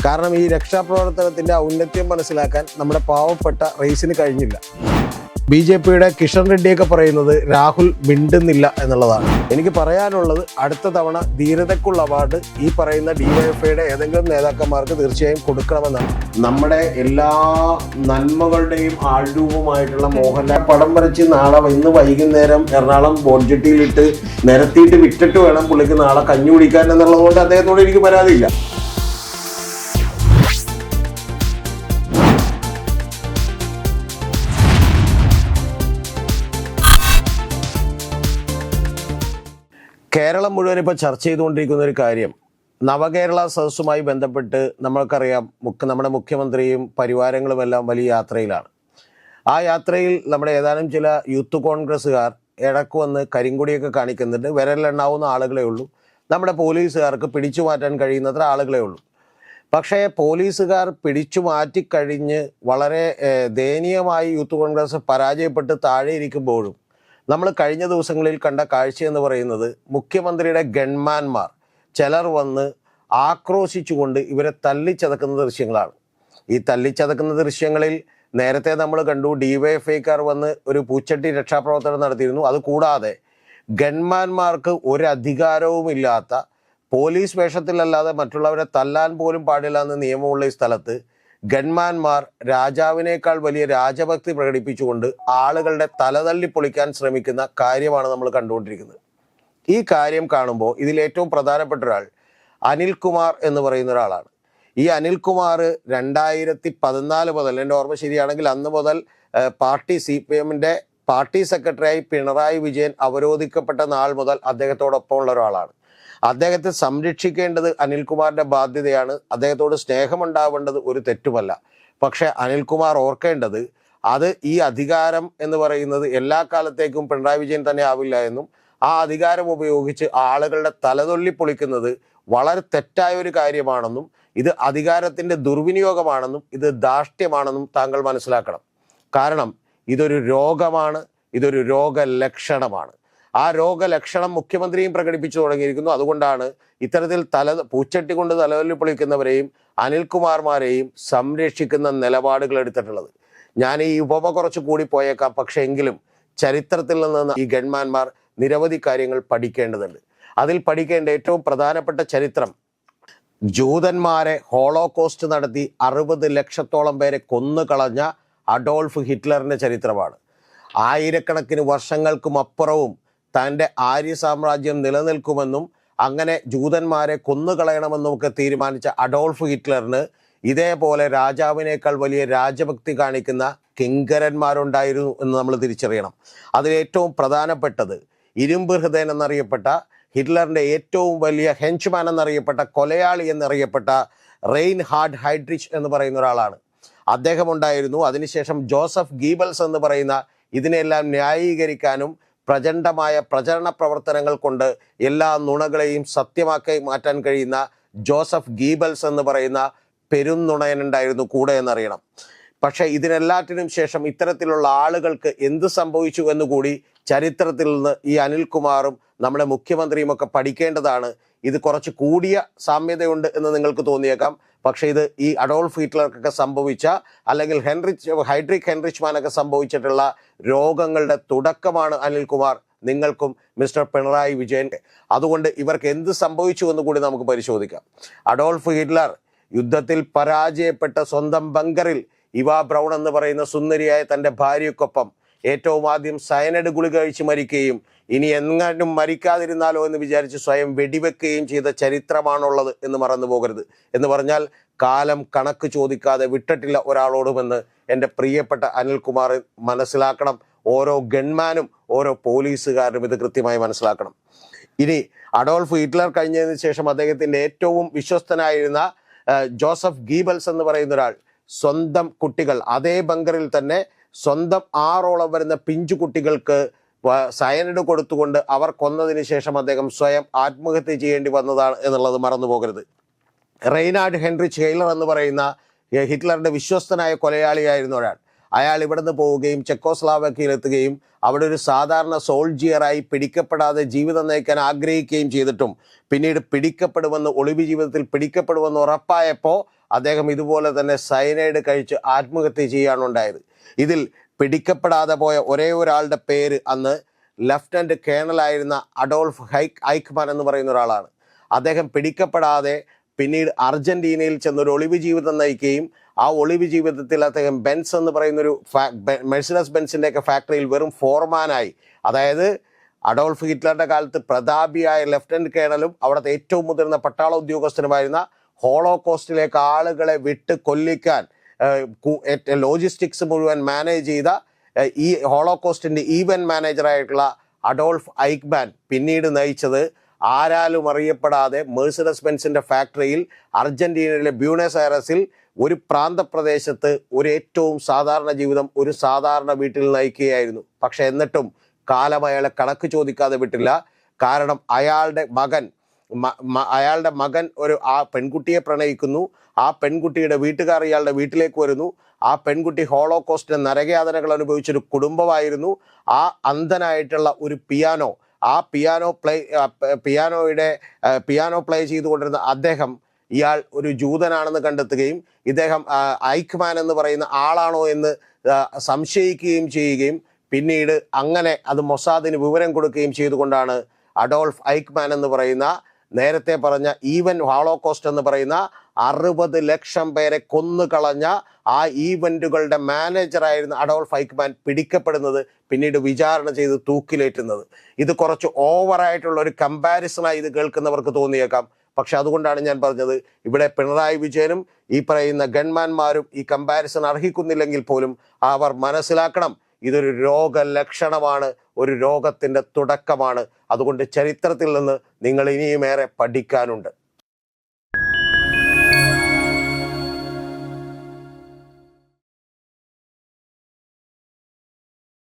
കാരണം ഈ രക്ഷാപ്രവർത്തനത്തിന്റെ ഔന്നത്യം മനസ്സിലാക്കാൻ നമ്മുടെ പാവപ്പെട്ട റെയ്സിന് കഴിഞ്ഞില്ല. BJP-യുടെ കിഷൻ റെഡ്ഡിയൊക്കെ പറയുന്നത് രാഹുൽ മിണ്ടുന്നില്ല എന്നുള്ളതാണ്. എനിക്ക് പറയാനുള്ളത്, അടുത്ത തവണ ധീരതയ്ക്കുള്ള അവാർഡ് ഈ പറയുന്ന DYFIയുടെ ഏതെങ്കിലും നേതാക്കന്മാർക്ക് തീർച്ചയായും കൊടുക്കണമെന്നാണ്. നമ്മുടെ എല്ലാ നന്മകളുടെയും ആൾരൂപമായിട്ടുള്ള മോഹൻലാൽ പടം വരച്ച് നാളെ ഇന്ന് വൈകുന്നേരം എറണാകുളം ബോഡ്ജറ്റിയിലിട്ട് നിരത്തിയിട്ട് വിറ്റിട്ട് വേണം പുള്ളിക്ക് നാളെ കഞ്ഞി കുടിക്കാൻ എന്നുള്ളതുകൊണ്ട് അദ്ദേഹത്തോട് എനിക്ക് പരാതിയില്ല. കേരളം മുഴുവൻ ഇപ്പോൾ ചർച്ച ചെയ്തുകൊണ്ടിരിക്കുന്ന ഒരു കാര്യം, നവകേരള സദസ്സുമായി ബന്ധപ്പെട്ട് നമ്മൾക്കറിയാം നമ്മുടെ മുഖ്യമന്ത്രിയും പരിവാരങ്ങളുമെല്ലാം വലിയ യാത്രയിലാണ്. ആ യാത്രയിൽ നമ്മുടെ ഏതാനും ചില യൂത്ത് കോൺഗ്രസ്സുകാർ ഇടക്ക് വന്ന് കരിങ്കൊടിയൊക്കെ കാണിക്കുന്നുണ്ട്. വിരലിലെണ്ണാവുന്ന ആളുകളേ ഉള്ളൂ. നമ്മുടെ പോലീസുകാർക്ക് പിടിച്ചു മാറ്റാൻ കഴിയുന്നത്ര ആളുകളേ ഉള്ളൂ. പക്ഷേ പോലീസുകാർ പിടിച്ചു മാറ്റിക്കഴിഞ്ഞ് വളരെ ദയനീയമായി യൂത്ത് കോൺഗ്രസ് പരാജയപ്പെട്ട് താഴെ ഇരിക്കുമ്പോഴും നമ്മൾ കഴിഞ്ഞ ദിവസങ്ങളിൽ കണ്ട കാഴ്ചയെന്ന് പറയുന്നത്, മുഖ്യമന്ത്രിയുടെ ഗൺമാന്മാർ ചിലർ വന്ന് ആക്രോശിച്ചുകൊണ്ട് ഇവരെ തല്ലിച്ചതക്കുന്ന ദൃശ്യങ്ങളാണ്. ഈ തല്ലിച്ചതക്കുന്ന ദൃശ്യങ്ങളിൽ നേരത്തെ നമ്മൾ കണ്ടു, DYFIക്കാർ വന്ന് ഒരു പൂച്ചട്ടി രക്ഷാപ്രവർത്തനം നടത്തിയിരുന്നു. അതുകൂടാതെ ഗൺമാന്മാർക്ക് ഒരു അധികാരവുമില്ലാത്ത, പോലീസ് വേഷത്തിലല്ലാതെ മറ്റുള്ളവരെ തല്ലാൻ പോലും പാടില്ല എന്ന് നിയമമുള്ള ഈ സ്ഥലത്ത് ഗൺമാന്മാർ രാജാവിനേക്കാൾ വലിയ രാജഭക്തി പ്രകടിപ്പിച്ചുകൊണ്ട് ആളുകളുടെ തലതല്ലി പൊളിക്കാൻ ശ്രമിക്കുന്ന കാര്യമാണ് നമ്മൾ കണ്ടുകൊണ്ടിരിക്കുന്നത്. ഈ കാര്യം കാണുമ്പോൾ ഇതിൽ ഏറ്റവും പ്രധാനപ്പെട്ട ഒരാൾ അനിൽകുമാർ എന്ന് പറയുന്ന ഒരാളാണ്. ഈ അനിൽകുമാർ 2014 മുതൽ, എൻ്റെ ഓർമ്മ ശരിയാണെങ്കിൽ അന്ന് മുതൽ പാർട്ടി CPM-ന്റെ പാർട്ടി സെക്രട്ടറിയായി പിണറായി വിജയൻ അവരോധിക്കപ്പെട്ട നാൾ മുതൽ അദ്ദേഹത്തോടൊപ്പമുള്ള ഒരാളാണ്. അദ്ദേഹത്തെ സംരക്ഷിക്കേണ്ടത് അനിൽകുമാറിന്റെ ബാധ്യതയാണ്. അദ്ദേഹത്തോട് സ്നേഹമുണ്ടാവേണ്ടത് ഒരു തെറ്റുമല്ല. പക്ഷെ അനിൽകുമാർ ഓർക്കേണ്ടത്, അത് ഈ അധികാരം എന്ന് പറയുന്നത് എല്ലാ കാലത്തേക്കും പിണറായി വിജയൻ തന്നെ ആവില്ല എന്നും, ആ അധികാരം ഉപയോഗിച്ച് ആളുകളുടെ തലതൊല്ലി പൊളിക്കുന്നത് വളരെ തെറ്റായ ഒരു കാര്യമാണെന്നും, ഇത് അധികാരത്തിന്റെ ദുർവിനിയോഗമാണെന്നും, ഇത് ധാർഷ്ട്യമാണെന്നും താങ്കൾ മനസ്സിലാക്കണം. കാരണം ഇതൊരു രോഗമാണ്, ഇതൊരു രോഗലക്ഷണമാണ്. ആ രോഗലക്ഷണം മുഖ്യമന്ത്രിയും പ്രകടിപ്പിച്ചു തുടങ്ങിയിരിക്കുന്നു. അതുകൊണ്ടാണ് ഇത്തരത്തിൽ പൂച്ചട്ടി കൊണ്ട് തലവല്ലി പൊളിക്കുന്നവരെയും അനിൽകുമാർമാരെയും സംരക്ഷിക്കുന്ന നിലപാടുകൾ എടുത്തിട്ടുള്ളത്. ഞാൻ ഈ ഉപമ കുറച്ച് കൂടി പോയേക്കാം, പക്ഷെ എങ്കിലും ചരിത്രത്തിൽ നിന്ന് ഈ ഗൺമാന്മാർ നിരവധി കാര്യങ്ങൾ പഠിക്കേണ്ടതുണ്ട്. അതിൽ പഠിക്കേണ്ട ഏറ്റവും പ്രധാനപ്പെട്ട ചരിത്രം, ജൂതന്മാരെ ഹോളോകോസ്റ്റ് നടത്തി 60 ലക്ഷത്തോളം പേരെ കൊന്നുകളഞ്ഞ അഡോൾഫ് ഹിറ്റ്ലറിന്റെ ചരിത്രമാണ്. ആയിരക്കണക്കിന് വർഷങ്ങൾക്കും അപ്പുറവും തൻ്റെ ആര്യ സാമ്രാജ്യം നിലനിൽക്കുമെന്നും അങ്ങനെ ജൂതന്മാരെ കൊന്നുകളയണമെന്നും ഒക്കെ തീരുമാനിച്ച അഡോൾഫ് ഹിറ്റ്ലറിന് ഇതേപോലെ രാജാവിനേക്കാൾ വലിയ രാജഭക്തി കാണിക്കുന്ന കിങ്കരന്മാരുണ്ടായിരുന്നു എന്ന് നമ്മൾ തിരിച്ചറിയണം. അതിലേറ്റവും പ്രധാനപ്പെട്ടത് ഇരുമ്പ് ഹൃദയൻ എന്നറിയപ്പെട്ട, ഹിറ്റ്ലറിൻ്റെ ഏറ്റവും വലിയ ഹെൻച്ച്മാൻ എന്നറിയപ്പെട്ട, കൊലയാളി എന്നറിയപ്പെട്ട റെയിൻഹാർഡ് ഹൈഡ്രിച്ച് എന്ന് പറയുന്ന ഒരാളാണ്. അദ്ദേഹം ഉണ്ടായിരുന്നു. അതിനുശേഷം ജോസഫ് ഗീബൽസ് എന്ന് പറയുന്ന, ഇതിനെല്ലാം ന്യായീകരിക്കാനും പ്രചണ്ഡമായ പ്രചരണ പ്രവർത്തനങ്ങൾ കൊണ്ട് എല്ലാ നുണകളെയും സത്യമാക്കി മാറ്റാൻ കഴിയുന്ന ജോസഫ് ഗീബൽസ് എന്ന് പറയുന്ന പെരുന്നുണയനുണ്ടായിരുന്നു കൂടെ എന്നറിയണം. പക്ഷെ ഇതിനെല്ലാറ്റിനും ശേഷം ഇത്തരത്തിലുള്ള ആളുകൾക്ക് എന്ത് സംഭവിച്ചു എന്നുകൂടി ചരിത്രത്തിൽ നിന്ന് ഈ അനിൽകുമാറും നമ്മുടെ മുഖ്യമന്ത്രിയും ഒക്കെ പഠിക്കേണ്ടതാണ്. ഇത് കുറച്ച് കൂടിയ സാമ്യതയുണ്ട് എന്ന് നിങ്ങൾക്ക് തോന്നിയേക്കാം. പക്ഷെ ഇത് ഈ അഡോൾഫ് ഹിറ്റ്ലർക്കൊക്കെ സംഭവിച്ച, അല്ലെങ്കിൽ ഹൈഡ്രിക് ഹെൻറിച്ച്മാനൊക്കെ സംഭവിച്ചിട്ടുള്ള രോഗങ്ങളുടെ തുടക്കമാണ് അനിൽകുമാർ നിങ്ങൾക്കും മിസ്റ്റർ പിണറായി വിജയൻ. അതുകൊണ്ട് ഇവർക്ക് എന്ത് സംഭവിച്ചു എന്ന് കൂടി നമുക്ക് പരിശോധിക്കാം. അഡോൾഫ് ഹിറ്റ്ലർ യുദ്ധത്തിൽ പരാജയപ്പെട്ട സ്വന്തം ബങ്കറിൽ ഇവാ ബ്രൗൺ എന്ന് പറയുന്ന സുന്ദരിയായ തൻ്റെ ഭാര്യയ്ക്കൊപ്പം ഏറ്റവും ആദ്യം സയനൈഡ് ഗുളിക കഴിച്ച് മരിക്കുകയും ഇനി എങ്ങാനും മരിക്കാതിരുന്നാലോ എന്ന് വിചാരിച്ച് സ്വയം വെടിവെക്കുകയും ചെയ്ത ചരിത്രമാണുള്ളത് എന്ന് മറന്നു പോകരുത്. എന്ന് പറഞ്ഞാൽ കാലം കണക്ക് ചോദിക്കാതെ വിട്ടിട്ടില്ല ഒരാളോടുമെന്ന് എൻ്റെ പ്രിയപ്പെട്ട അനിൽകുമാർ മനസ്സിലാക്കണം. ഓരോ ഗൺമാനും ഓരോ പോലീസുകാരും ഇത് കൃത്യമായി മനസ്സിലാക്കണം. ഇനി അഡോൾഫ് ഹിറ്റ്ലർ കഴിഞ്ഞതിന് ശേഷം അദ്ദേഹത്തിൻ്റെ ഏറ്റവും വിശ്വസ്തനായിരുന്ന ജോസഫ് ഗീബൽസ് എന്ന് പറയുന്ന ഒരാൾ സ്വന്തം കുട്ടികൾ, അതേ ബങ്കറിൽ തന്നെ സ്വന്തം 6 വരുന്ന പിഞ്ചു കുട്ടികൾക്ക് സയനൈഡ് കൊടുത്തുകൊണ്ട് അവർ കൊന്നതിന് ശേഷം അദ്ദേഹം സ്വയം ആത്മഹത്യ ചെയ്യേണ്ടി വന്നതാണ് എന്നുള്ളത് മറന്നു പോകരുത്. റെയിനാർഡ് ഹെൻറിച്ച് ഹെയ്ലർ എന്ന് പറയുന്ന ഹിറ്റ്ലറിന്റെ വിശ്വസ്തനായ കൊലയാളിയായിരുന്ന ഒരാൾ, അയാൾ ഇവിടുന്ന് പോവുകയും ചെക്കോസ്ലാവാക്യയിലെത്തുകയും അവിടെ ഒരു സാധാരണ സോൾജിയറായി പിടിക്കപ്പെടാതെ ജീവിതം നയിക്കാൻ ആഗ്രഹിക്കുകയും ചെയ്തിട്ടും പിന്നീട് പിടിക്കപ്പെടുമെന്ന് ഒളിവ് ജീവിതത്തിൽ പിടിക്കപ്പെടുമെന്ന് ഉറപ്പായപ്പോൾ അദ്ദേഹം ഇതുപോലെ തന്നെ സയനൈഡ് കഴിച്ച് ആത്മഹത്യ ചെയ്യാനുണ്ടായത്. ഇതിൽ പിടിക്കപ്പെടാതെ പോയ ഒരേ ഒരാളുടെ പേര് അന്ന് ലഫ്റ്റനന്റ് കേണലായിരുന്ന അഡോൾഫ് ഐക്ക്മാൻ എന്ന് പറയുന്ന ഒരാളാണ്. അദ്ദേഹം പിടിക്കപ്പെടാതെ പിന്നീട് അർജന്റീനയിൽ ചെന്നൊരു ഒളിവ് ജീവിതം നയിക്കുകയും ആ ഒളിവ് ജീവിതത്തിൽ അദ്ദേഹം ബെൻസ് എന്ന് പറയുന്നൊരു മെഴ്സിഡസ് ബെൻസിൻ്റെയൊക്കെ ഫാക്ടറിയിൽ വെറും ഫോർമാനായി, അതായത് അഡോൾഫ് ഹിറ്റ്ലറുടെ കാലത്ത് പ്രതാപിയായ ലഫ്റ്റനന്റ് കേണലും അവിടുത്തെ ഏറ്റവും മുതിർന്ന പട്ടാള ഉദ്യോഗസ്ഥനുമായിരുന്ന ഹോളോകോസ്റ്റിലേക്ക് ആളുകളെ വിട്ട് കൊല്ലിക്കാൻ ലോജിസ്റ്റിക്സ് മുഴുവൻ മാനേജ് ചെയ്ത ഈ ഹോളോകോസ്റ്റിന്റെ ഈവന്റ് മാനേജറായിട്ടുള്ള അഡോൾഫ് ഐക്ക്മാൻ പിന്നീട് നയിച്ചത് ആരാലും അറിയപ്പെടാതെ മെഴ്സിഡസ് ബെൻസിന്റെ ഫാക്ടറിയിൽ അർജന്റീനയിലെ ബ്യൂണസ് ഐറസിൽ ഒരു പ്രാന്തപ്രദേശത്ത് ഒരു ഏറ്റവും സാധാരണ ജീവിതം ഒരു സാധാരണ വീട്ടിൽ നയിക്കുകയായിരുന്നു. പക്ഷെ എന്നിട്ടും കാലം അയാളെ കണക്ക് ചോദിക്കാതെ വിട്ടില്ല. കാരണം അയാളുടെ മകൻ ആ പെൺകുട്ടിയെ പ്രണയിക്കുന്നു. ആ പെൺകുട്ടിയുടെ വീട്ടുകാർ ഇയാളുടെ വീട്ടിലേക്ക് വരുന്നു. ആ പെൺകുട്ടി ഹോളോകോസ്റ്റിന്റെ നരകയാതനകൾ അനുഭവിച്ചൊരു കുടുംബമായിരുന്നു. ആ അന്ധനായിട്ടുള്ള ഒരു പിയാനോ പ്ലേ ചെയ്തുകൊണ്ടിരുന്ന അദ്ദേഹം ഇയാൾ ഒരു ജൂതനാണെന്ന് കണ്ടെത്തുകയും ഇദ്ദേഹം ഐക്ക്മാൻ എന്ന് പറയുന്ന ആളാണോ എന്ന് സംശയിക്കുകയും ചെയ്യുകയും പിന്നീട് അങ്ങനെ അത് മൊസാദിന് വിവരം കൊടുക്കുകയും ചെയ്തുകൊണ്ടാണ് അഡോൾഫ് ഐക്ക്മാൻ എന്ന് പറയുന്ന നേരത്തെ പറഞ്ഞ ഈവൻ ഹോളോകോസ്റ്റ് എന്ന് പറയുന്ന 60 ലക്ഷം പേരെ കൊന്നുകളഞ്ഞ ആ ഈവന്റുകളുടെ മാനേജറായിരുന്ന അഡോൾഫ് ഐക്ക്മാൻ പിടിക്കപ്പെടുന്നത്, പിന്നീട് വിചാരണ ചെയ്ത് തൂക്കിലേറ്റുന്നത്. ഇത് കുറച്ച് ഓവറായിട്ടുള്ള ഒരു കമ്പാരിസണായി ഇത് കേൾക്കുന്നവർക്ക് തോന്നിയേക്കാം. പക്ഷെ അതുകൊണ്ടാണ് ഞാൻ പറഞ്ഞത്, ഇവിടെ പിണറായി വിജയനും ഈ പറയുന്ന ഗൺമാന്മാരും ഈ കമ്പാരിസൺ അർഹിക്കുന്നില്ലെങ്കിൽ പോലും അവർ മനസ്സിലാക്കണം, ഇതൊരു രോഗലക്ഷണമാണ്, ഒരു രോഗത്തിന്റെ തുടക്കമാണ്. അതുകൊണ്ട് ചരിത്രത്തിൽ നിന്ന് നിങ്ങൾ ഇനിയുമേറെ പഠിക്കാനുണ്ട്.